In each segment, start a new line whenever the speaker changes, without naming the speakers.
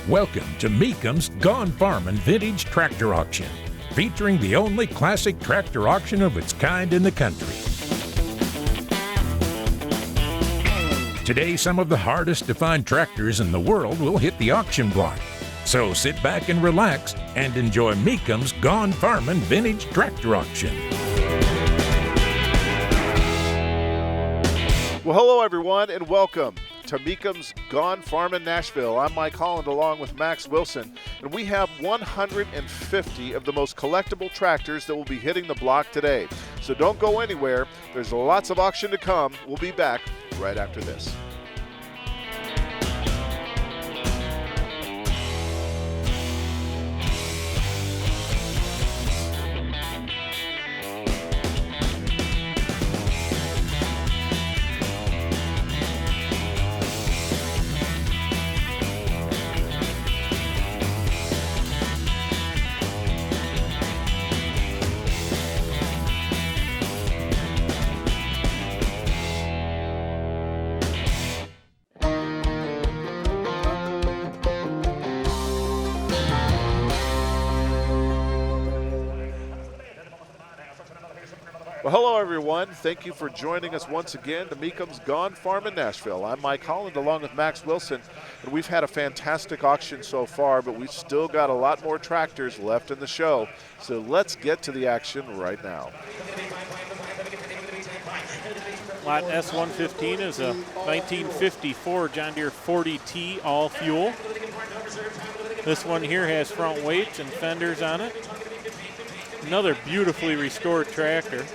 Welcome to Mecum's Gone Farmin' Vintage Tractor Auction, featuring the only classic tractor auction of its kind in the country. Today, some of the hardest to find tractors in the world will hit the auction block. So sit back and relax and enjoy Mecum's Gone Farmin' Vintage Tractor Auction.
Well, hello everyone and welcome to Mecum's Gone Farmin' Nashville. I'm Mike Holland along with Max Wilson, and we have 150 of the most collectible tractors that will be hitting the block today. So don't go anywhere. There's lots of auction to come. We'll be back right after this. Well, hello everyone. Thank you for joining us once again to Mecum's Gone Farmin' Nashville. I'm Mike Holland along with Max Wilson, and we've had a fantastic auction so far, but we've still got a lot more tractors left in the show. So let's get to the action right now.
Lot S115 is a 1954 John Deere 40T all fuel. This one here has front weights and fenders on it. Another beautifully restored tractor.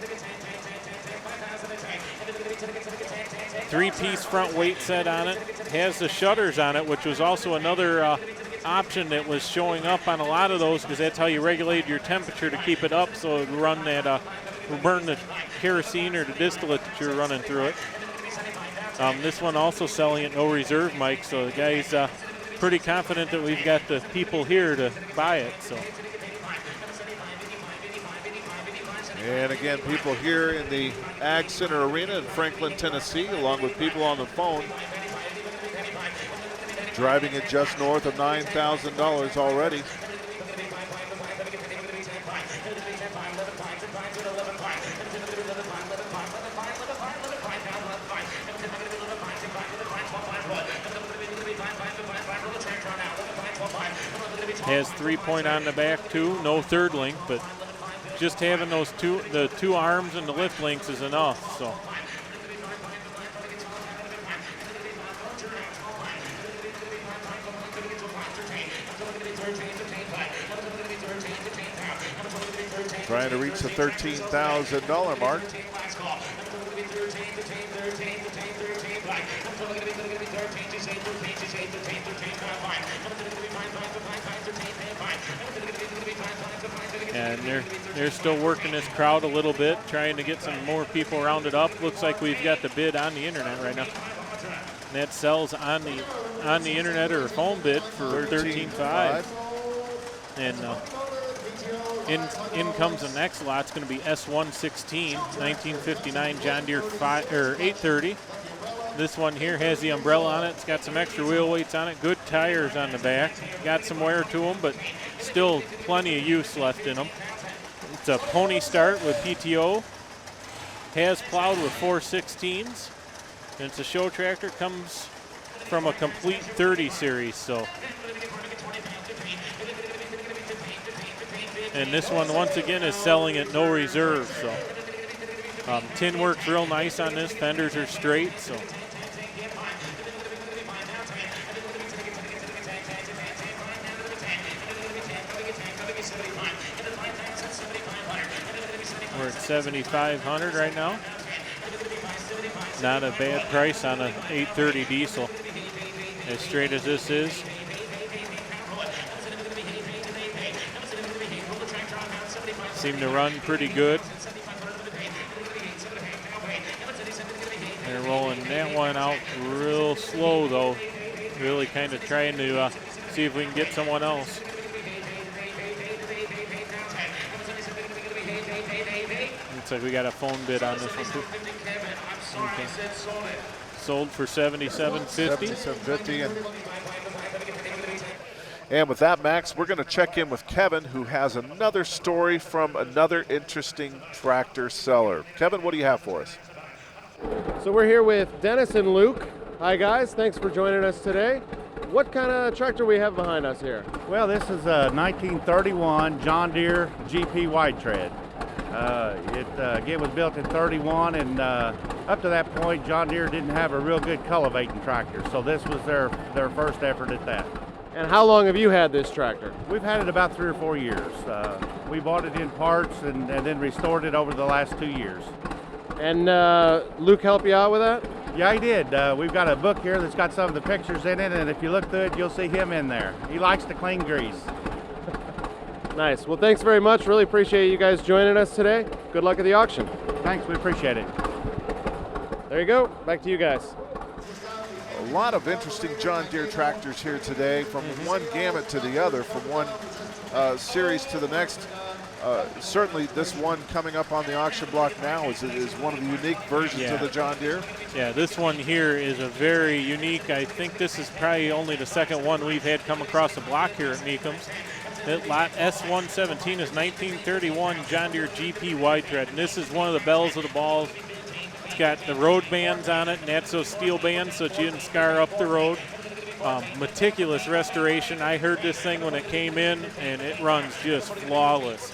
Three-piece front weight set on it. Has the shutters on it, which was also another option that was showing up on a lot of those, because that's how you regulated your temperature to keep it up so it would run that, burn the kerosene or the distillate that you're running through it. This one also selling at no reserve, Mike, so the guy's pretty confident that we've got the people here to buy it. So.
And again, people here in the Ag Center Arena in Franklin, Tennessee, along with people on the phone, driving at just north of $9,000 already.
Has 3-point on the back too, no third link, but just having those the two arms and the lift links is enough. So.
Trying to reach the $13,000 mark.
And they're still working this crowd a little bit, trying to get some more people rounded up. Looks like we've got the bid on the internet right now. And that sells on the internet or phone bid for $13,500. And in comes the next lot. It's going to be S116, 1959 John Deere 830. This one here has the umbrella on it. It's got some extra wheel weights on it. Good tires on the back. Got some wear to them, but still plenty of use left in them. It's a pony start with PTO. Has plowed with 416s. And it's a show tractor. Comes from a complete 30 series. So. And this one, once again, is selling at no reserve. So tin works real nice on this. Fenders are straight. So. We're at $7,500 right now. Not a bad price on an 830 diesel. As straight as this is. Seem to run pretty good. They're rolling that one out real slow though. Really kind of trying to see if we can get someone else. Looks like we got a phone bid on this one too. Okay. Sold for $77.50.
$77.50, and And with that, Max, we're going to check in with Kevin, who has another story from another interesting tractor seller. Kevin, what do you have for us?
So we're here with Dennis and Luke. Hi guys, thanks for joining us today. What kind of tractor we have behind us here?
Well, this is a 1931 John Deere GP wide tread. It was built in 31, and up to that point, John Deere didn't have a real good cultivating tractor, so this was their first effort at that.
And how long have you had this tractor?
We've had it about 3 or 4 years. We bought it in parts and then restored it over the last 2 years.
And Luke helped you out with that?
Yeah, he did. We've got a book here that's got some of the pictures in it, and if you look through it, you'll see him in there. He likes to clean grease.
Nice. Well, thanks very much. Really appreciate you guys joining us today. Good luck at the auction.
Thanks, we appreciate it.
There you go. Back to you guys.
A lot of interesting John Deere tractors here today, from one gamut to the other, from one series to the next. Certainly this one coming up on the auction block now is one of the unique versions of the John Deere. Yeah,
this one here is a very unique. I think this is probably only the second one we've had come across the block here at Mecum's. That lot S117 is 1931 John Deere GP wide tread, and this is one of the bells of the balls. It's got the road bands on it, and that's those steel bands so that you didn't scar up the road. Meticulous restoration. I heard this thing when it came in, and it runs just flawless.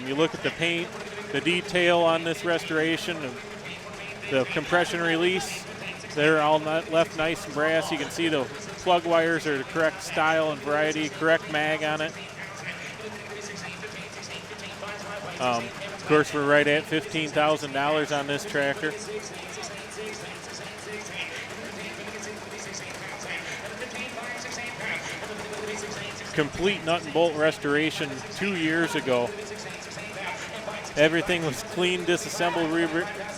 You look at the paint, the detail on this restoration, the compression release, they're all left nice and brass. You can see the plug wires are the correct style and variety, correct mag on it. Of course, we're right at $15,000 on this tractor. Complete nut and bolt restoration 2 years ago. Everything was clean, disassembled,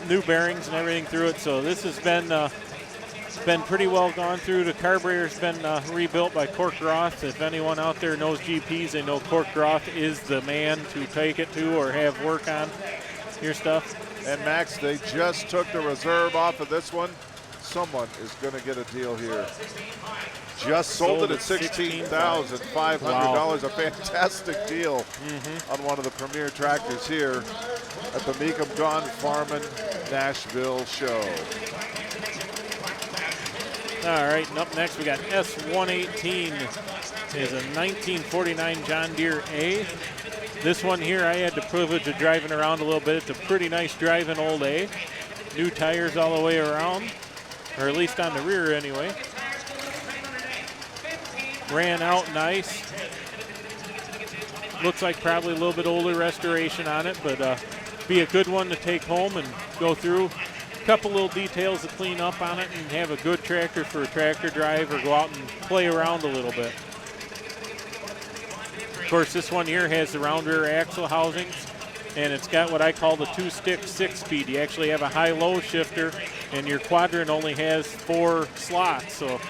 new bearings and everything through it. So this has been pretty well gone through. The carburetor's been rebuilt by Cork Roth. If anyone out there knows GPs, they know Cork Roth is the man to take it to or have work on your stuff.
And Max, they just took the reserve off of this one. Someone is going to get a deal here. Just sold it at $16,500. Wow. A fantastic deal on one of the premier tractors here at the Mecum Gone Farmin Nashville show.
All right, and up next we got S118 is a 1949 John Deere A. This one here I had the privilege of driving around a little bit. It's a pretty nice driving old A. New tires all the way around, or at least on the rear anyway. Ran out nice. Looks like probably a little bit older restoration on it, but be a good one to take home and go through. A couple little details to clean up on it and have a good tractor for a tractor drive or go out and play around a little bit. Of course, this one here has the round rear axle housings, and it's got what I call the 2-stick 6-speed. You actually have a high-low shifter, and your quadrant only has 4 slots. So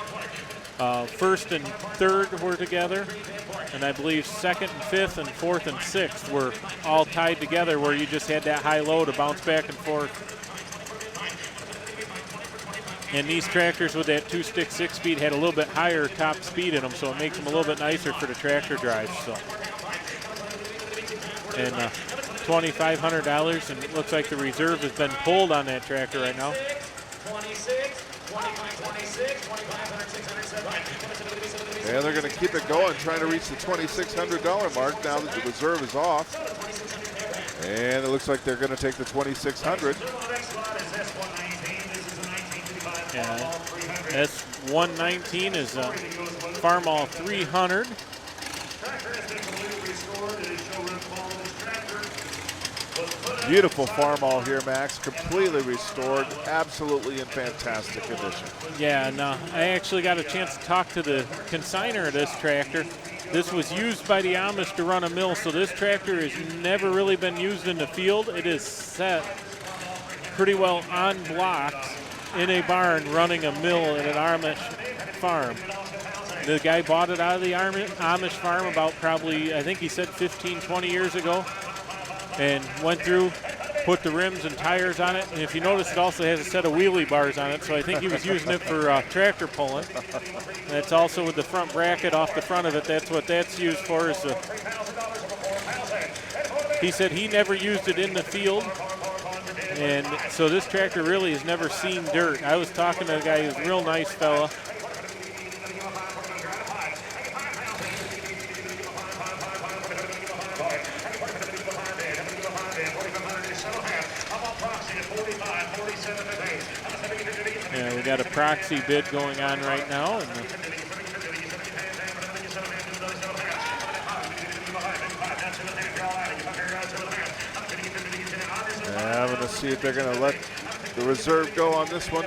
first and third were together, and I believe second and fifth and fourth and sixth were all tied together where you just had that high-low to bounce back and forth. And these tractors with that 2-stick 6-speed had a little bit higher top speed in them, so it makes them a little bit nicer for the tractor drive. So, and $2,500, and it looks like the reserve has been pulled on that tractor right now.
And they're going to keep it going, trying to reach the $2,600 mark now that the reserve is off. And it looks like they're going to take the $2,600.
Yeah, S119 is a Farmall 300.
Beautiful Farmall here, Max. Completely restored, absolutely in fantastic condition.
Yeah, and I actually got a chance to talk to the consignor of this tractor. This was used by the Amish to run a mill, so this tractor has never really been used in the field. It is set pretty well on blocks in a barn running a mill at an Amish farm. The guy bought it out of the Amish farm about probably, I think he said 15, 20 years ago, and went through, put the rims and tires on it. And if you notice, it also has a set of wheelie bars on it, so I think he was using it for tractor pulling. That's also with the front bracket off the front of it. That's what that's used for. He said he never used it in the field, and so this tractor really has never seen dirt. I was talking to a guy who's a real nice fella. Yeah, we got a proxy bid going on right now. And
I'm going to see if they're going to let the reserve go on this one.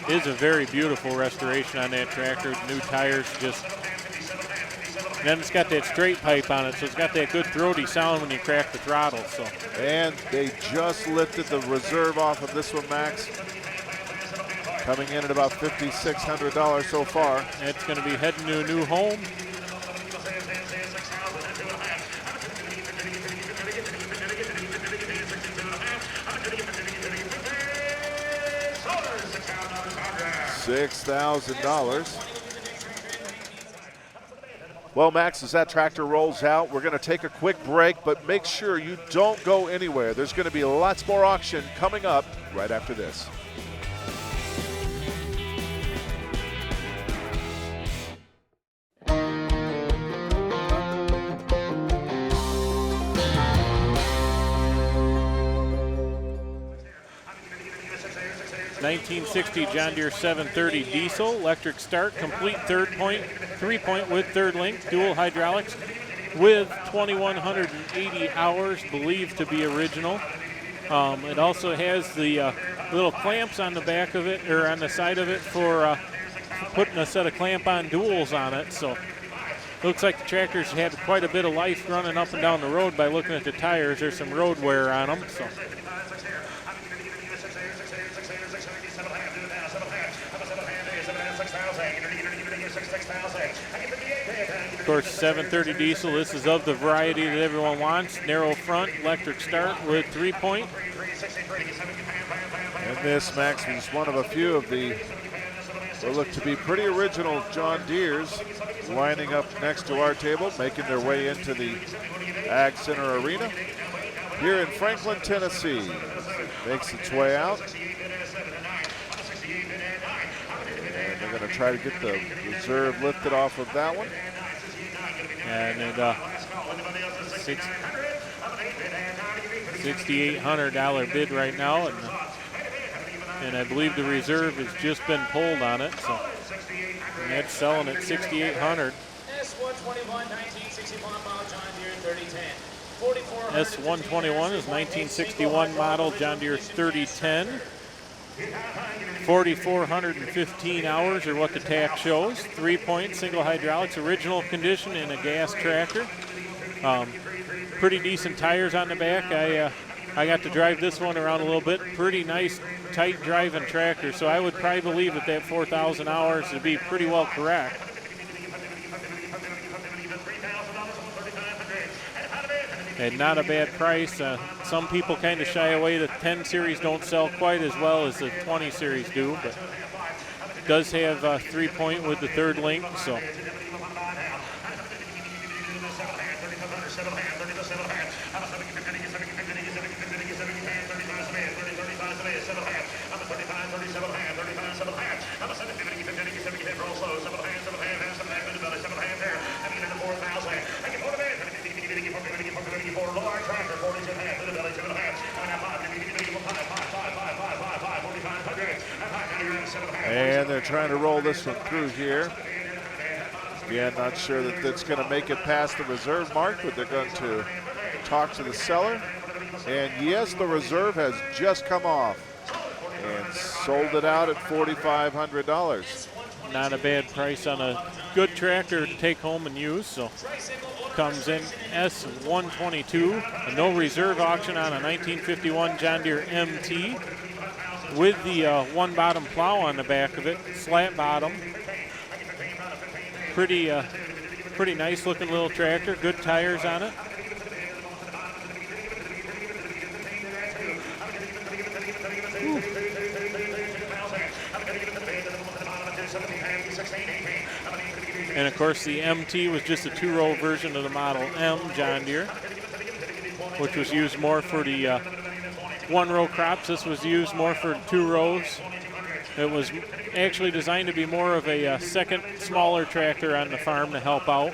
It is a very beautiful restoration on that tractor. New tires, just. And then it's got that straight pipe on it, so it's got that good throaty sound when you crack the throttle. So.
And they just lifted the reserve off of this one, Max. Coming in at about $5,600 so far.
It's going to be heading to a new home.
$6,000. Well, Max, as that tractor rolls out, we're going to take a quick break, but make sure you don't go anywhere. There's going to be lots more auction coming up right after this.
.1960 John Deere 730 diesel, electric start, complete third point, 3-point with third link, dual hydraulics with 2,180 hours, believed to be original. It also has the little clamps on the back of it, or on the side of it, for putting a set of clamp-on duals on it. So looks like the tractor's had quite a bit of life running up and down the road by looking at the tires. There's some road wear on them. So. Of course, 730 diesel, this is of the variety that everyone wants. Narrow front, electric start with 3-point.
And this, Max, is one of a few of the what look to be pretty original John Deeres lining up next to our table, making their way into the Ag Center Arena here in Franklin, Tennessee. Makes its way out. And they're going to try to get the reserve lifted off of that one.
And it, $6,800 bid right now, and I believe the reserve has just been pulled on it, so and that's selling at $6,800. S121 is 1961 model John Deere 3010. 4,415 hours are what the tach shows. 3-point single hydraulics, original condition in a gas tractor. Pretty decent tires on the back. I got to drive this one around a little bit. Pretty nice, tight driving tractor. So I would probably believe that 4,000 hours would be pretty well correct. And not a bad price. Some people kind of shy away. The 10 series don't sell quite as well as the 20 series do, but it does have 3-point with the third link. So.
And they're trying to roll this one through here. Again, not sure that that's going to make it past the reserve mark, but they're going to talk to the seller. And yes, the reserve has just come off and sold it out at $4,500.
Not a bad price on a good tractor to take home and use. So comes in S122, a no reserve auction on a 1951 John Deere MT with the one bottom plow on the back of it, flat bottom. Pretty nice looking little tractor, good tires on it. And of course the MT was just a 2-row version of the Model M John Deere, which was used more for the 1-row crops. This was used more for 2 rows. It was actually designed to be more of a second smaller tractor on the farm to help out.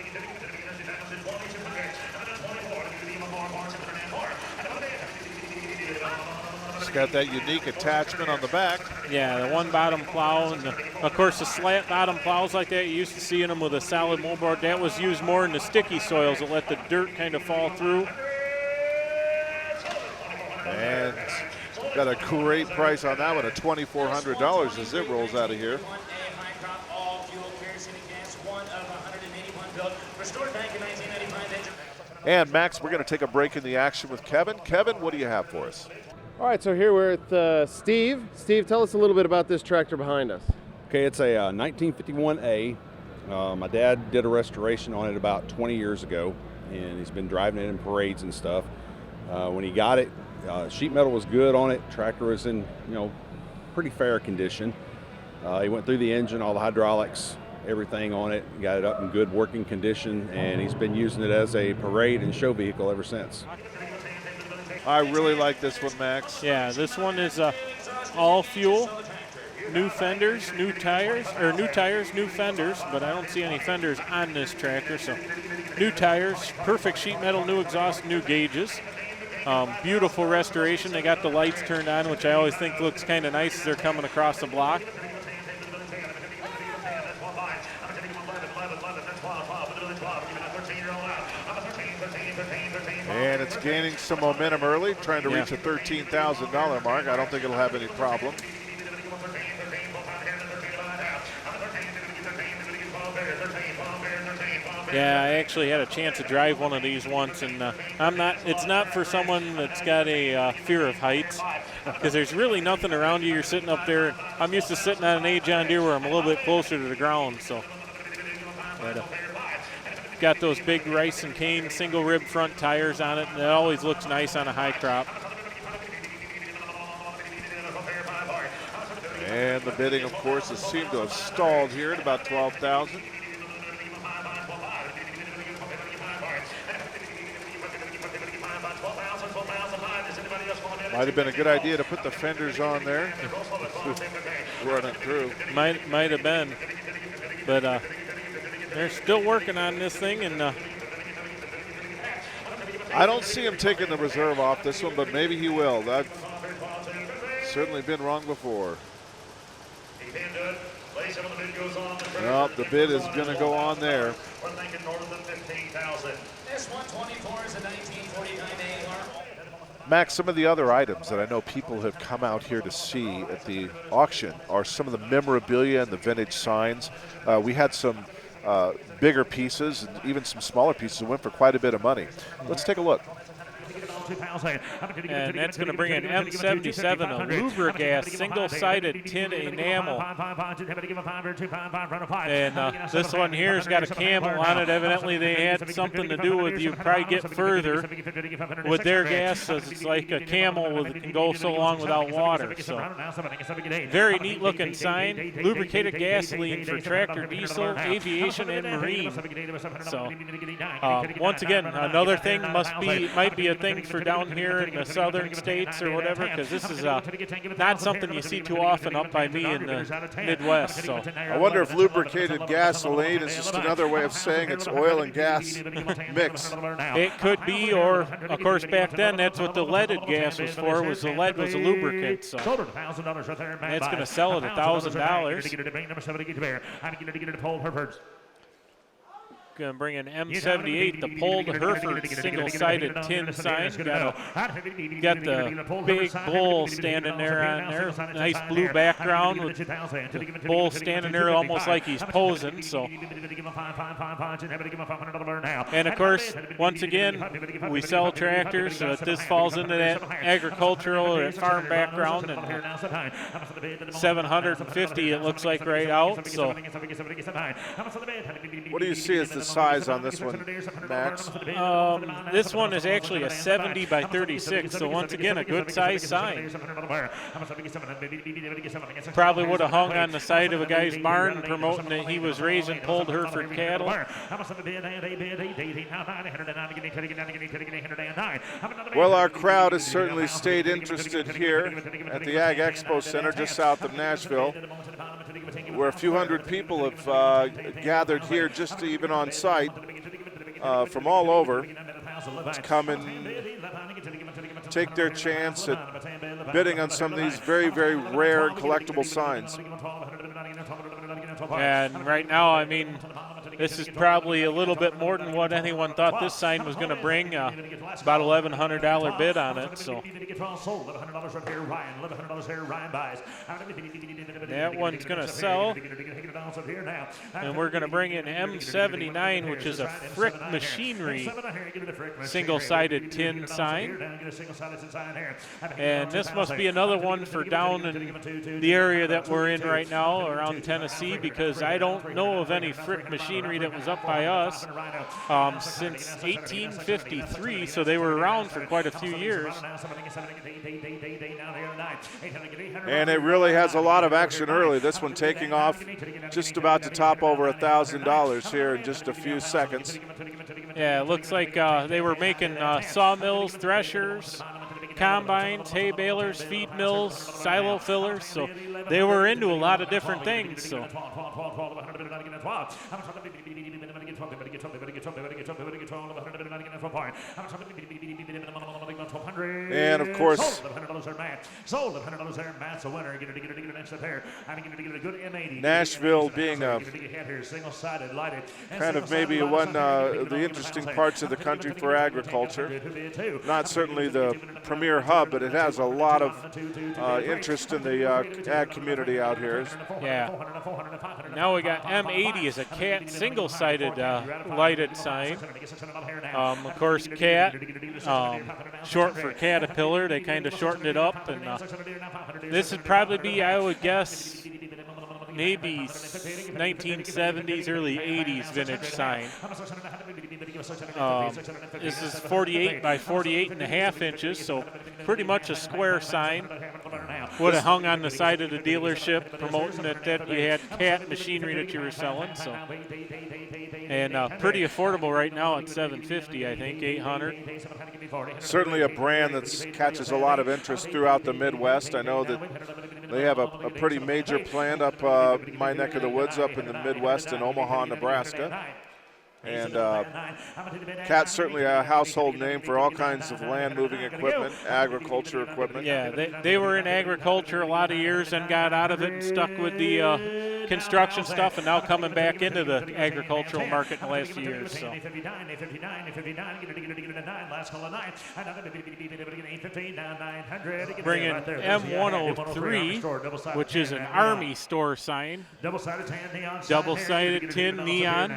It's got that unique attachment on the back.
Yeah, the 1 bottom plow, and of course the slant bottom plows like that, you used to see in them with a solid moldboard. That was used more in the sticky soils that let the dirt kind of fall through.
And got a great price on that one at $2,400 as it rolls out of here. And Max, we're going to take a break in the action with Kevin. Kevin, what do you have for us?
All right, so here we're at Steve. Steve, tell us a little bit about this tractor behind us.
Okay, it's a 1951A. My dad did a restoration on it about 20 years ago, and he's been driving it in parades and stuff. When he got it, sheet metal was good on it. Tractor was in, pretty fair condition. He went through the engine, all the hydraulics, everything on it, got it up in good working condition, and he's been using it as a parade and show vehicle ever since.
I really like this one, Max.
Yeah, this one is all fuel, new fenders, new tires, new fenders, but I don't see any fenders on this tractor, so new tires, perfect sheet metal, new exhaust, new gauges. Beautiful restoration. They got the lights turned on, which I always think looks kind of nice as they're coming across the block.
And it's gaining some momentum early, trying to reach the $13,000 mark. I don't think it'll have any problem.
Yeah, I actually had a chance to drive one of these once, and it's not for someone that's got a fear of heights, because there's really nothing around you. You're sitting up there. I'm used to sitting on an A John Deere where I'm a little bit closer to the ground, so. But, got those big rice and cane single rib front tires on it, and it always looks nice on a high crop.
And the bidding, of course, has seemed to have stalled here at about $12,000. Might have been a good idea to put the fenders on there. Running through.
Might have been, but they're still working on this thing, and
I don't see him taking the reserve off this one, but maybe he will. I've certainly been wrong before. Well, the bid is going to go on there. Max, some of the other items that I know people have come out here to see at the auction are some of the memorabilia and the vintage signs. We had some bigger pieces and even some smaller pieces that went for quite a bit of money. Let's take a look.
And that's going to bring an M77, a Lubrigas single-sided tin enamel. And this one here's got a camel on it. Evidently they had something to do with you probably get further with their gas. It's like a camel can go so long without water. So very neat looking sign. Lubricated gasoline for tractor, diesel, aviation, and marine. So once again, another thing might be a thing for down here in the southern states or whatever, because this is not something you see too often up by me in the Midwest. So
I wonder if lubricated gasoline is just another way of saying it's oil and gas mix.
It could be, or of course back then that's what the leaded gas was for. Was the lead was a lubricant. So that's going to sell at $1,000. Going to bring an M78, the pulled Hereford single-sided tin sign. Got the big bull standing there on there. Nice blue background with the bull standing there almost like he's posing. So, and of course, once again, we sell tractors. So this falls into that agricultural or farm background, and 750 it looks like right out. So,
what do you see as the size on this one, Max?
This one is actually a 70 by 36, so once again, a good size sign. Probably would have hung on the side of a guy's barn promoting that he was raising pulled Hereford cattle.
Well, our crowd has certainly stayed interested here at the Ag Expo Center just south of Nashville, where a few hundred people have gathered here just even on site from all over to come and take their chance at bidding on some of these very, very rare and collectible signs.
And right now, I mean, this is probably a little bit more than what anyone thought this sign was going to bring. About $1,100 bid on it. So that one's going to sell. And we're going to bring in M79, which is a Frick Machinery single-sided tin sign. And this must be another one for down in the area that we're in right now, around Tennessee, because I don't know of any Frick Machinery that was up by us since 1853, so they were around for quite a few years.
And it really has a lot of action early. This one taking off just about to top over $1,000 here in just a few seconds.
Yeah, it looks like they were making sawmills, threshers, combines, hay balers, feed mills, silo fillers, so they were into a lot of different things. So.
And of course, Nashville being a kind of maybe one of the interesting parts of the country for agriculture. Not certainly the premier hub, but it has a lot of interest in the ag community out here.
Yeah. Now we got M80 as a cat single-sided lighted sign. Of course, cat, short for caterpillar. They kind of shortened it up, and this would probably be, I would guess, maybe 1970s, early 80s vintage sign. This is 48 by 48 and a half inches, so pretty much a square sign. Would have hung on the side of the dealership promoting that you had cat machinery that you were selling. So, and pretty affordable right now at $750, I think, $800.
Certainly a brand that catches a lot of interest throughout the Midwest. I know that they have a pretty major plant up my neck of the woods up in the Midwest in Omaha, Nebraska. And Cat's certainly a household name for all kinds of land-moving equipment, agriculture equipment.
Yeah, they were in agriculture a lot of years and got out of it and stuck with the construction stuff, and now coming back into the agricultural market in the last few years. So. Bringing M103, which is an Army store sign. Double-sided tin neon.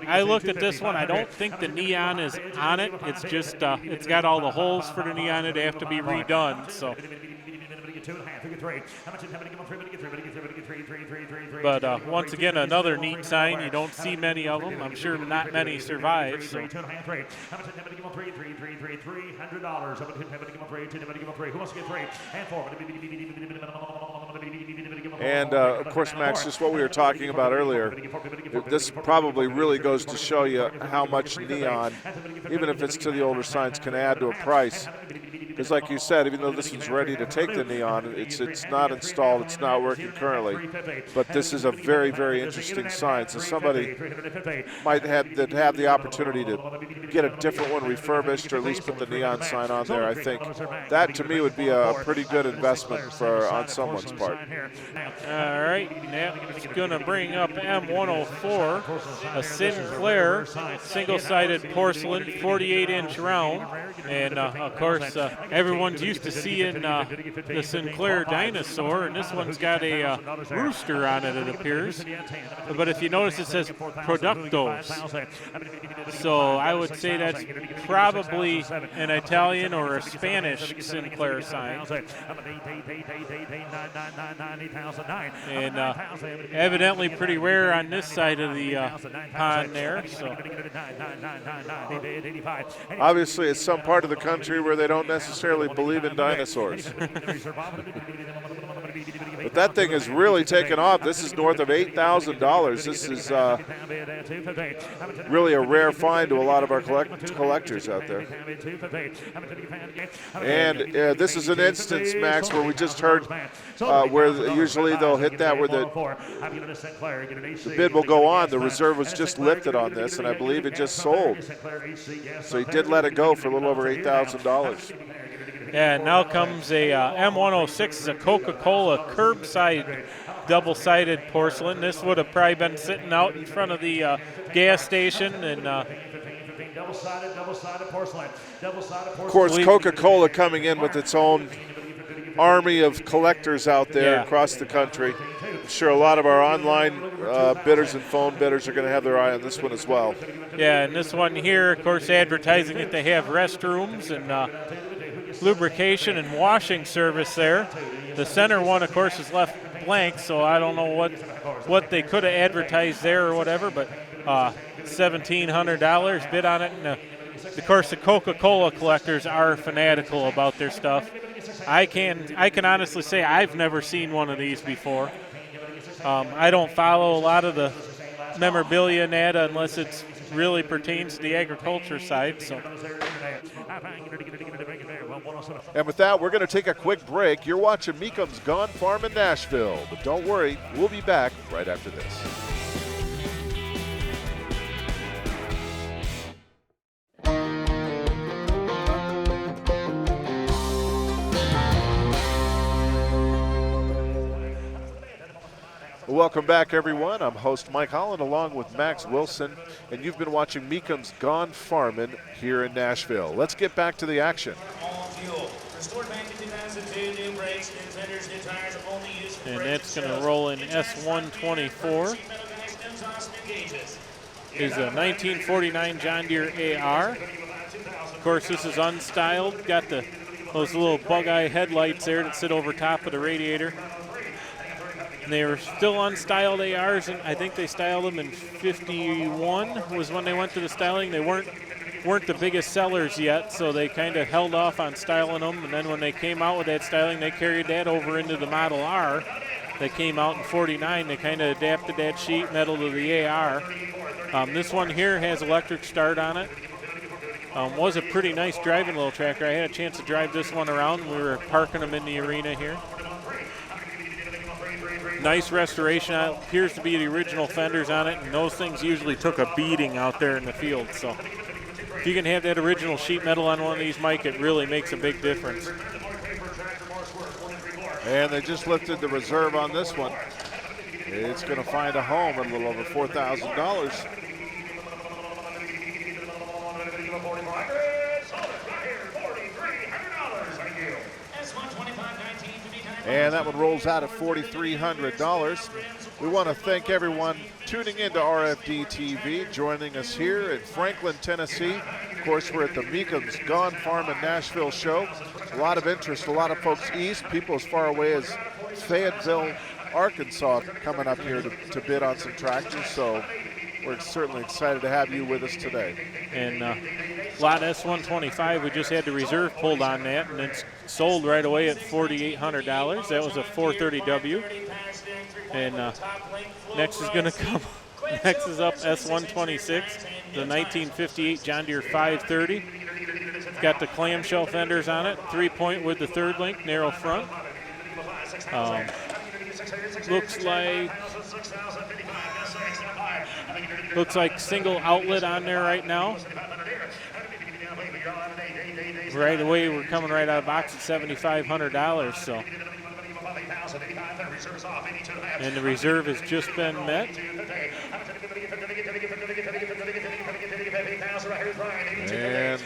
I looked at this one. I don't think the neon is on it. It's just it's got all the holes for the neon that have to be redone. So. But once again, another neat sign. You don't see many of them. I'm sure not many survive. So.
And of course, Max, just what we were talking about earlier, this probably really goes to show you how much neon, even if it's to the older signs, can add to a price. Because like you said, even though this is ready to take the neon, it's not installed, it's not working currently. But this is a very, very interesting sign. So somebody might have the opportunity to get a different one refurbished or at least put the neon sign on there. I think that to me would be a pretty good investment on someone's part.
All right, now it's going to bring up M104, a Sinclair single-sided porcelain 48-inch round. And of course, everyone's used to seeing the Sinclair dinosaur, and this one's got a rooster on it, it appears. But if you notice, it says Productos. So I would say that's probably an Italian or a Spanish Sinclair sign. And evidently pretty rare on this side of the pond there. So.
Obviously, it's some part of the country where they don't necessarily believe in dinosaurs. But that thing has really taken off. This is north of $8,000. This is really a rare find to a lot of our collectors out there. And this is an instance, Max, where we just heard where usually they'll hit that where the bid will go on. The reserve was just lifted on this, and I believe it just sold. So he did let it go for a little over $8,000.
And now comes a M106. It's a Coca-Cola curbside double-sided porcelain. This would have probably been sitting out in front of the gas station. And
of course, Coca-Cola coming in with its own army of collectors out there across the country. I'm sure a lot of our online bidders and phone bidders are going to have their eye on this one as well.
Yeah, and this one here, of course, advertising that they have restrooms and lubrication and washing service there. The center one, of course, is left blank, so I don't know what they could have advertised there or whatever, but $1,700 bid on it. And of course, the Coca-Cola collectors are fanatical about their stuff. I can honestly say I've never seen one of these before. I don't follow a lot of the memorabilia and that unless it really pertains to the agriculture side. So.
And with that, we're going to take a quick break. You're watching Mecum's Gone Farmin Nashville, but don't worry, we'll be back right after this. Welcome back, everyone. I'm host Mike Holland along with Max Wilson, and you've been watching Mecum's Gone Farmin here in Nashville. Let's get back to the action.
And that's going to roll in S124. Is a 1949 John Deere AR. Of course, this is unstyled. Got those little bug-eye headlights there that sit over top of the radiator. And they were still unstyled ARs, and I think they styled them in 51 was when they went to the styling. They weren't the biggest sellers yet, so they kind of held off on styling them. And then when they came out with that styling, they carried that over into the Model R. That came out in 49. They kind of adapted that sheet metal to the AR. This one here has electric start on it. Was a pretty nice driving little tractor. I had a chance to drive this one around. We were parking them in the arena here. Nice restoration. It appears to be the original fenders on it, and those things usually took a beating out there in the field. So if you can have that original sheet metal on one of these, Mike, it really makes a big difference.
And they just lifted the reserve on this one. It's going to find a home at a little over $4,000. And that one rolls out at $4,300. We want to thank everyone tuning into RFD TV, joining us here in Franklin, Tennessee. Of course, we're at the Mecum's Gone Farmin Nashville show. A lot of interest, a lot of folks east, people as far away as Fayetteville, Arkansas, coming up here to bid on some tractors. So we're certainly excited to have you with us today.
And lot S125, we just had the reserve pulled on that, and it's sold right away at $4,800. That was a 430W. And next is going to come. Next is up S126, the 1958 John Deere 530. It's got the clamshell fenders on it, 3-point with the third link, narrow front. Looks like single outlet on there right now. Right away, we're coming right out of the box at $7,500. So, and the reserve has just been met.
And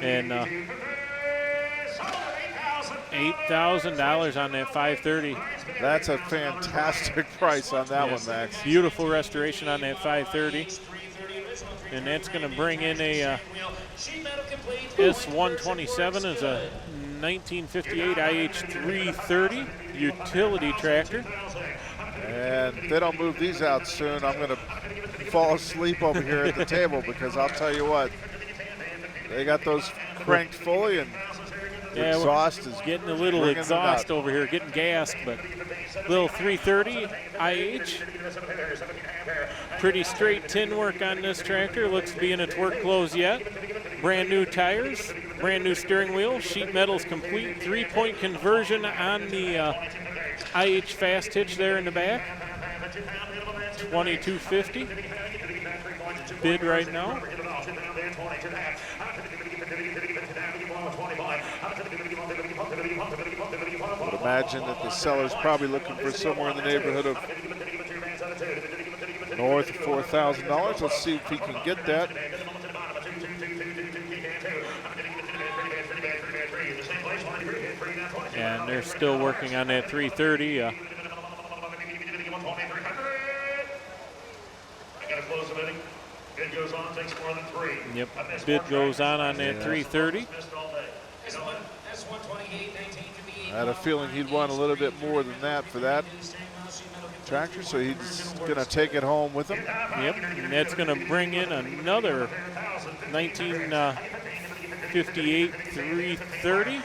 And $8,000 on that 530.
That's a fantastic price on that one, Max.
Beautiful restoration on that 530. And that's going to bring in a S127 as a 1958 IH330 utility tractor.
And if they don't move these out soon, I'm going to fall asleep over here at the table, because I'll tell you what, they got those cranked fully, and the exhaust is
getting a little exhaust over here, getting gassed, but little 330 IH. Pretty straight tin work on this tractor. Looks to be in its work clothes yet. Brand new tires, brand new steering wheel, sheet metal's complete. 3-point conversion on the IH fast hitch there in the back. $2,250 bid right now.
I would imagine that the seller's probably looking for somewhere in the neighborhood of north of $4,000. Let's see if he can get that.
And they're still working on that 330. Yep, bid goes on that 330.
I had a feeling he'd want a little bit more than that for that tractor, so he's going to take it home with him.
Yep, and that's going to bring in another 1958 330,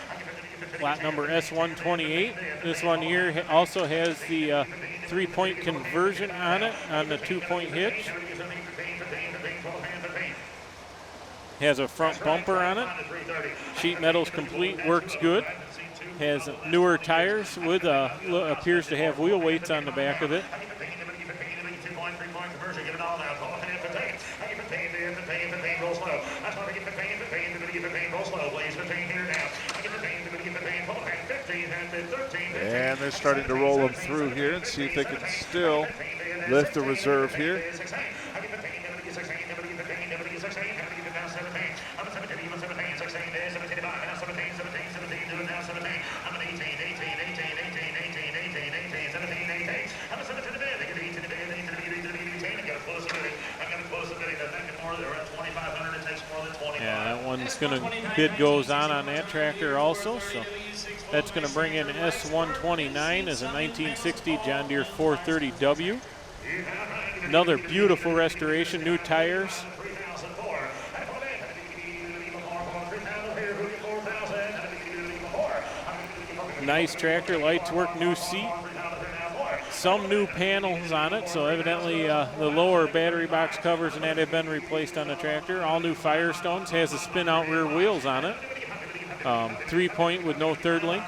lot number S128. This one here also has the 3-point conversion on it, on the 2-point hitch. Has a front bumper on it. Sheet metal's complete, works good. Has newer tires with appears to have wheel weights on the back of it.
And they're starting to roll them through here and see if they can still lift the reserve here.
Yeah, that one's going to, bid goes on that tractor also. So that's going to bring in S129 as a 1960 John Deere 430W. Another beautiful restoration, new tires. Nice tractor, lights work, new seat. Some new panels on it, so evidently the lower battery box covers and that have been replaced on the tractor. All new Firestones, has the spin-out rear wheels on it. 3-point with no third link.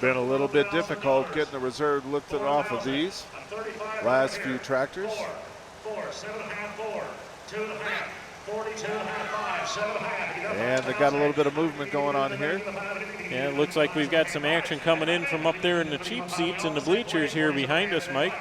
Been a little bit difficult getting the reserve lifted off of these last few tractors.
42.5.
And they got a little bit of movement going on here.
Yeah, it looks like we've got some action coming in from up there in the cheap seats and the bleachers here behind us, Mike.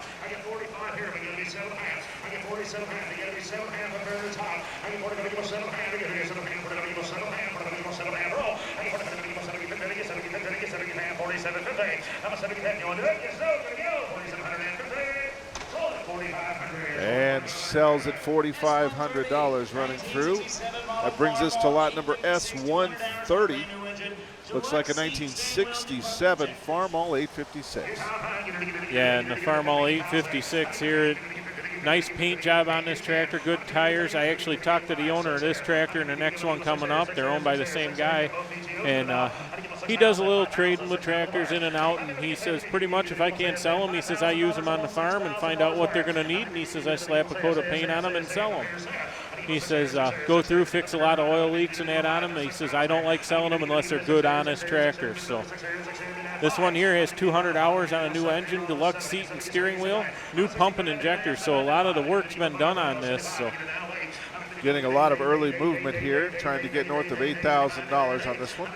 And sells at $4,500 running through. That brings us to lot number S130. Looks like a 1967 Farmall 856.
Yeah, and the Farmall 856 here. Nice paint job on this tractor, good tires. I actually talked to the owner of this tractor and the next one coming up. They're owned by the same guy. And he does a little trading with tractors in and out, and he says pretty much if I can't sell them, he says I use them on the farm and find out what they're going to need, and he says I slap a coat of paint on them and sell them. He says go through, fix a lot of oil leaks and that on them. He says I don't like selling them unless they're good, honest tractors. So this one here has 200 hours on a new engine, deluxe seat and steering wheel, new pump and injector. So a lot of the work's been done on this. So
Getting a lot of early movement here, trying to get north of $8,000 on this one.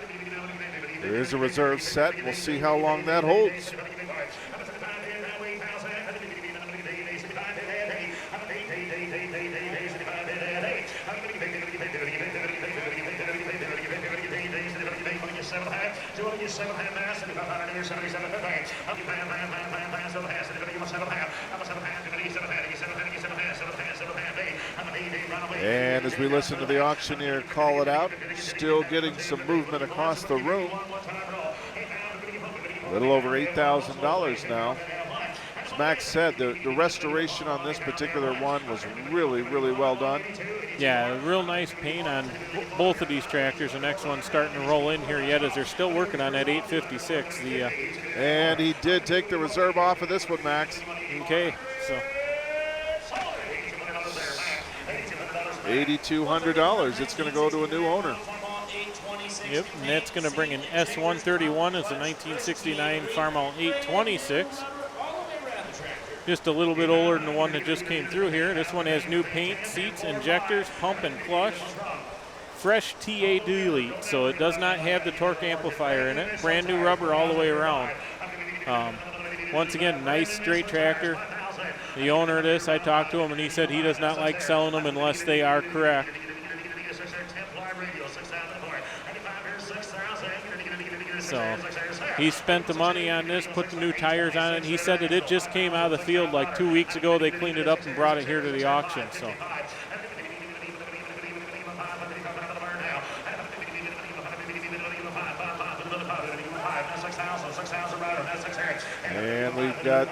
There is a reserve set. We'll see how long that holds. And as we listen to the auctioneer call it out, still getting some movement across the room. A little over $8,000 now. As Max said, the restoration on this particular one was really, really well done.
Yeah, real nice paint on both of these tractors. The next one's starting to roll in here yet as they're still working on that 856.
And he did take the reserve off of this one, Max.
Okay, so
$8,200. It's going to go to a new owner.
yep, and that's going to bring an S131 as a 1969 Farmall 826. Just a little bit older than the one that just came through here. This one has new paint, seats, injectors, pump and clutch. Fresh TA delete, so it does not have the torque amplifier in it. Brand new rubber all the way around. Once again, nice straight tractor. The owner of this, I talked to him and he said he does not like selling them unless they are correct. So he spent the money on this, put the new tires on it. He said that it just came out of the field like 2 weeks ago. They cleaned it up and brought it here to the auction. So.
And we've got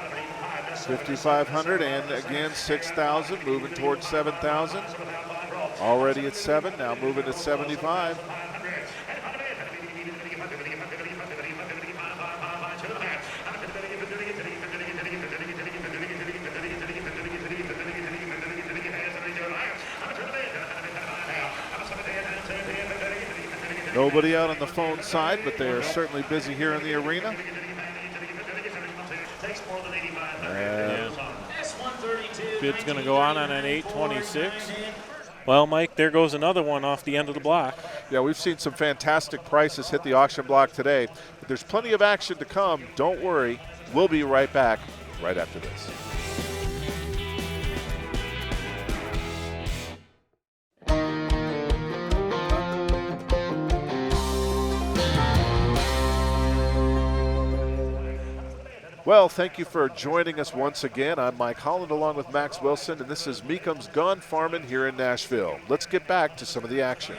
5,500 and again 6,000, moving towards 7,000. Already at 7, now moving to 75. Nobody out on the phone side, but they are certainly busy here in the arena.
Bid's going to go on an 826. Well, Mike, there goes another one off the end of the block.
Yeah, we've seen some fantastic prices hit the auction block today, but there's plenty of action to come. Don't worry. We'll be right back right after this. Well, thank you for joining us once again. I'm Mike Holland along with Max Wilson, and this is Mecum's Gone Farmin' here in Nashville. Let's get back to some of the action.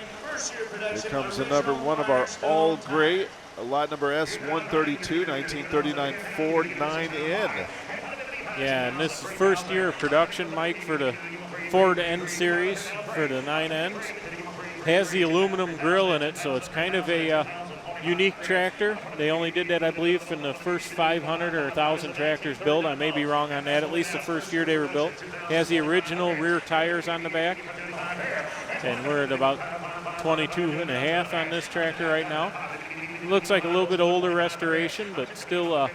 Here comes another one of our all-gray, lot number S132, 1939 Ford 9N.
Yeah, and this is first year of production, Mike, for the Ford N series for the 9Ns. Has the aluminum grill in it, so it's kind of a unique tractor. They only did that, I believe, in the first 500 or 1,000 tractors built. I may be wrong on that. At least the first year they were built. It has the original rear tires on the back. And we're at about 22.5 on this tractor right now. It looks like a little bit older restoration, but still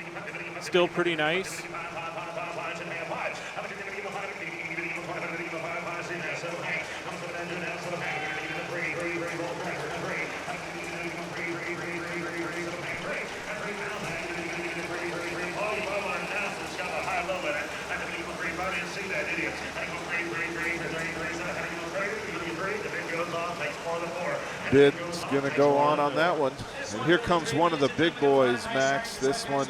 pretty nice.
Bid's going to go on that one. And here comes one of the big boys, Max. This one.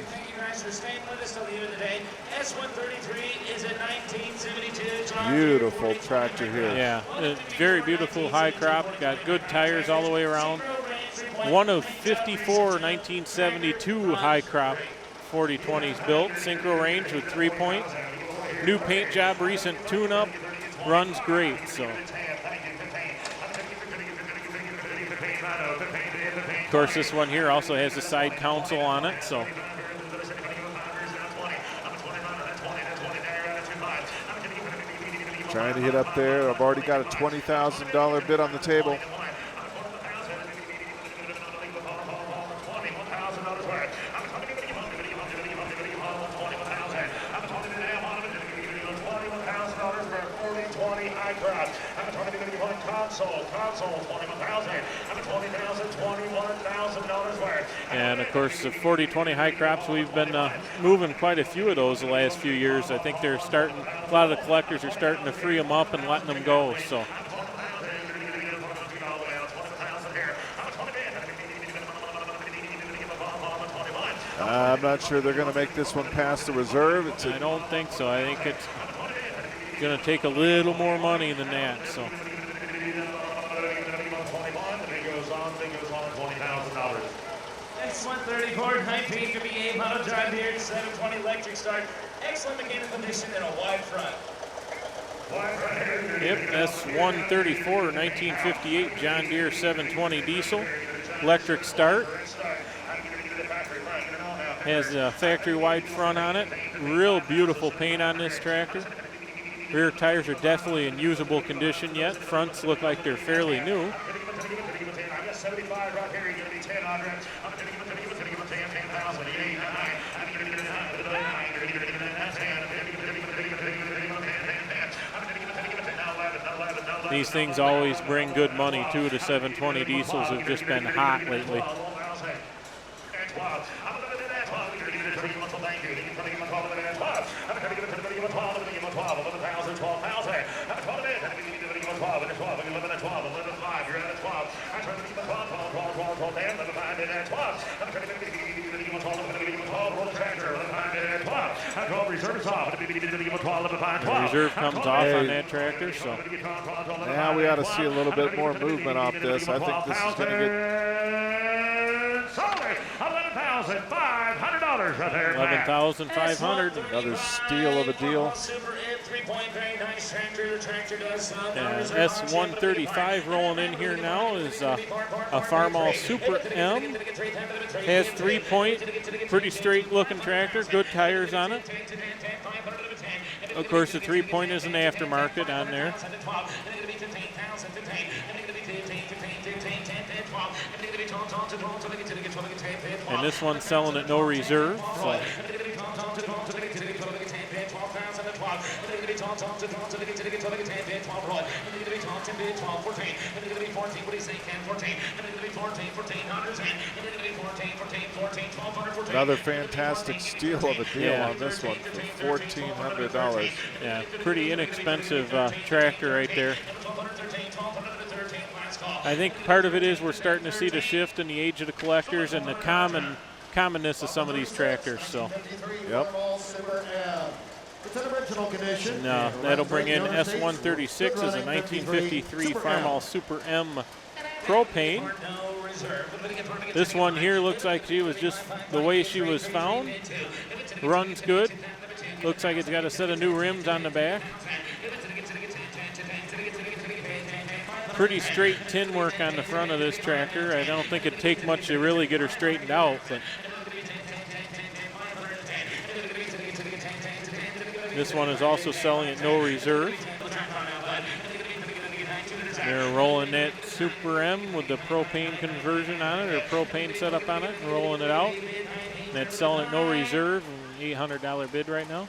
Beautiful tractor here.
Yeah, very beautiful high crop. Got good tires all the way around. One of 54 1972 high crop 4020s built. Synchro range with 3-point. New paint job, recent tune-up. Runs great, so. Of course, this one here also has a side console on it, so.
Trying to hit up there. I've already got a $20,000 bid on the table.
And of course, the 40-20 high crops, we've been moving quite a few of those the last few years. I think they're starting, a lot of the collectors are starting to free them up and letting them go. So.
I'm not sure they're going to make this one past the reserve.
I don't think so. I think it's going to take a little more money than that. So.
X134, 19 to be a model John Deere 720 electric start. Excellent mechanical condition and a wide front.
Yep, S134, 1958 John Deere 720 diesel, electric start. Has a factory wide front on it. Real beautiful paint on this tractor. Rear tires are definitely in usable condition yet. Fronts look like they're fairly new. These things always bring good money too. The 720 diesels have just been hot lately. The reserve comes off on that tractor, so.
Now we ought to see a little bit more movement off this. I think this is going to get
$11,500 right there.
$11,500.
Another steal of a deal.
S135 rolling in here now is a Farmall Super M. Has 3-point, pretty straight looking tractor, good tires on it. Of course, the 3-point is an aftermarket on there. And this one's selling at no reserve. So.
Another fantastic steal of a deal on this one for $1,400.
Yeah, pretty inexpensive tractor right there. I think part of it is we're starting to see the shift in the age of the collectors and the commonness of some of these tractors. So.
Yep.
It's an original condition.
No, that'll bring in S136 as a 1953 Farmall Super M propane. This one here looks like she was just the way she was found. Runs good. Looks like it's got a set of new rims on the back. Pretty straight tin work on the front of this tractor. I don't think it'd take much to really get her straightened out, but this one is also selling at no reserve. They're rolling that Super M with the propane conversion on it, or propane setup on it, and rolling it out. And that's selling at no reserve, an $800 bid right now.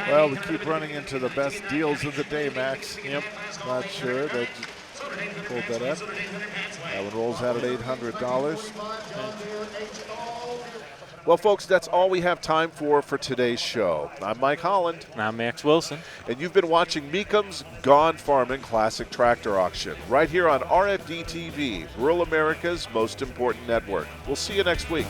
Well, we keep running into the best deals of the day, Max.
Yep.
Not sure. They pulled that up. That one rolls out at $800. Well, folks, that's all we have time for today's show. I'm Mike Holland.
I'm Max Wilson.
And you've been watching Mecum's Gone Farmin' Classic Tractor Auction right here on RFD TV, Rural America's most important network. We'll see you next week.